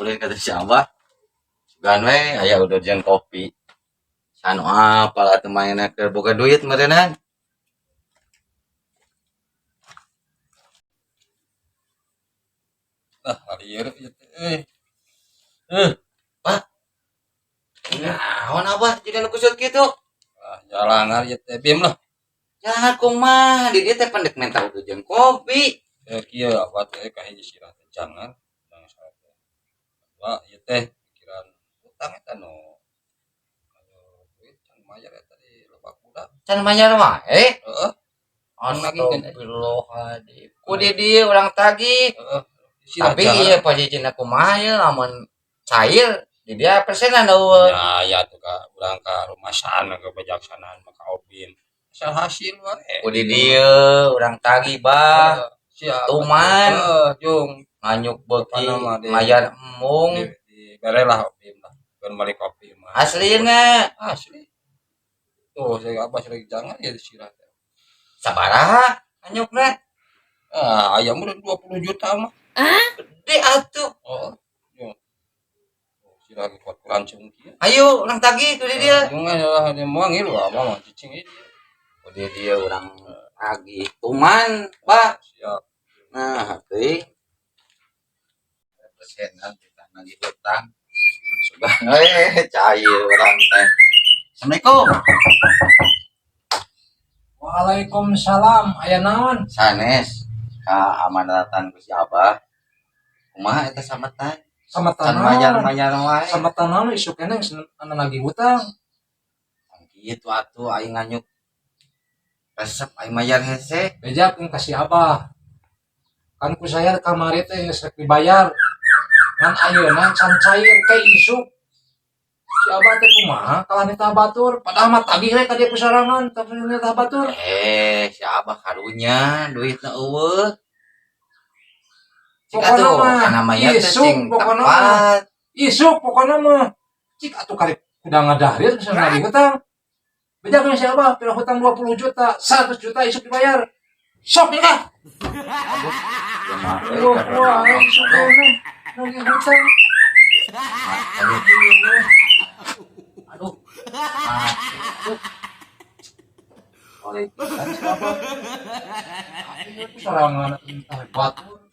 ulin kata si Abah. Sugan we aya udah jeung kopi. Sanu apalah teu maena keur boga duit meureunang. Lieur ieu teh. Pak, naon Abah jadi nu kusut kitu? Jalangan ieu teh bim lah. Jangan kumaha di dieu teh pendek mental udah jeung kopi. Kieu apa teh ka hiji sirah teh jangan salah teh. Wah, ieu teh pikiran utang eta nu duit can mayar eta di loba budak. Can mayar wae. Heeh. Astagfirullahaladzim. Ku di dieu urang tagih. Tapi ieu posisina kumaha ieu lamun cair di dia persenan eueuh. Ya tuh ka urang ka rumah sana kebijaksanaan maka obin. Asal hasil wae. Ku di dieu urang tagih bah. Tuman jeung nganyuk beuki mayar embung di berelah obin lah. Keur balik kopi mah. aslina. Asli. Tuh saya apa sih jangan ya sirah teh. Sabaraha nganyukna? Ayam udah 20 juta mah. Gede atuh. Oh. Yo. Sirah kuat rancung kieu. Ayo urang tagih ku di dieu. Jungan lah dia moang ieu apa mah cicing ieu. Ku di dieu urang tagih. Tuman, Pak. Siap. Nah, teuing. Persenan kita nagih hutang. Sudah cair urang teh. Assalamualaikum. Waalaikumsalam. Aya naon? Sanes ka amanatan ku si Abah. Kumaha eta sametan? Sametan Can naon? mayar wae. Sametan naon isu keneh anu nagih hutang. Kitu atuh aing nganyuk resep aing mayar hese. Beja pun kasih Abah. Kan ku saya kamari teh geus rek dibayar. Ngan ayeuna can cair ke isu. Si Abah teh kumaha kalani tah batur, padahal mah tagih rek ka dieu pusarangan, tapi tah batur. Si Abah karunya duitna eueuh. Cik Pokona atuh mah kana mayar teh isuk, cing pokona tepat. Isuk pokona mah cik atuh karek kuda ngadahrir geus nagih hutang. Beja kan si Abah pira hutang 20 juta, 100 juta isuk dibayar. Sok ya. Wah, isuk keneh nagih hutang. Aduh. Oleh kan si Abah. Pusarangan entah batur.